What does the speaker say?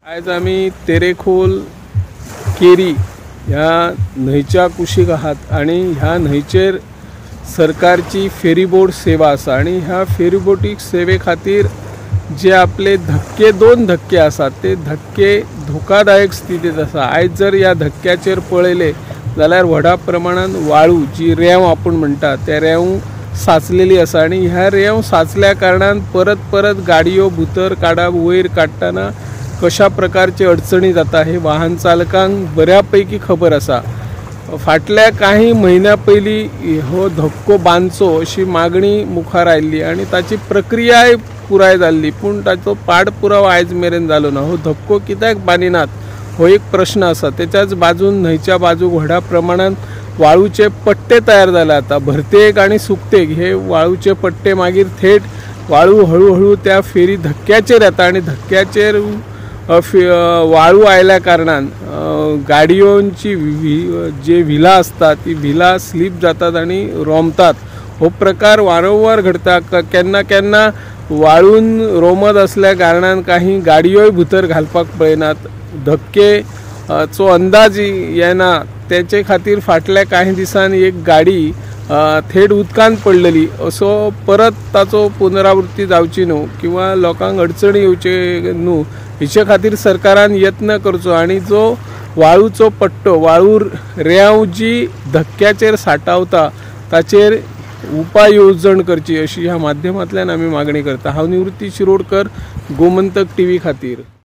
आज आम्ही तेरेखोल केरी ह्या न्हंयच्या कुशीक आहात आणि ह्या न्हंयचेर सरकारची फेरीबोट सेवा आसा आणि ह्या फेरीबोटीक सेवे खातीर जे आपले दोन धक्के आसात ते धक्के धोकादायक स्थितीत आसा। आज जर ह्या धक्क्याचेर पळयले जाल्यार व्हडा प्रमाणात वाळू जी रेंव आपण म्हणटा त्या रेंव साचलेली आसा आणि ह्या रेंव साचल्या कारणान परत गाडयो भितर काडप वयर काडटना कशा प्रकारचे अडचणी जाता हे वाहन चालकांक बऱ्यापैकी खबर आसा। फाटल्या काही महिन्या पयलीं हो धक्को बांदचो अशी मागणी मुखार आयिल्ली आणि ताची प्रक्रियाय पुराय जाल्ली, पूण ताचो पाठपुरावो आयज मेरेन जालो ना। हो धक्को कित्याक बांदिनात हो एक प्रश्न आसा। त्याच्याच बाजून न्हंयच्या बाजूक व्हडा प्रमाणात वाळूचे पट्टे तयार जाला। आता भरतेक आणि सुकतेक हे वाळूचे पट्टे मागीर थेट वाळू हळूहळू त्या फेरी धक्क्याचेर येता आणि धक्क्याचेर वाळू आयल्या कारणान गाडयोंची जे व्हिलां असतात ती व्हिलां स्लीप जातात आणि रोमतात। हो प्रकार वारंवार घडता। केन्ना केन्ना वाळून रोमत असल्या कारणान काही गाडयोय भितर घालपाक पळयनात, धक्केचो अंदाज येना। त्याचे खातीर फाटल्या काही दिसांनी एक गाडी थेट उदकांत पडलेली असो परत ताचो पुनरावृत्ती जावची न्हू किंवा लोकांक अडचणी येवचे न्हू हेचे खातीर सरकारान यत्न करचो आणि जो वाळूचो पट्टो वाळू रेंव जी धक्क्याचेर साठवता ताचेर उपाय येवजण करची अशी ह्या माध्यमांतल्यान आमी मागणी करता। हांव निवृत्ती शिरोडकर, गोमंतक टीव्ही खातीर।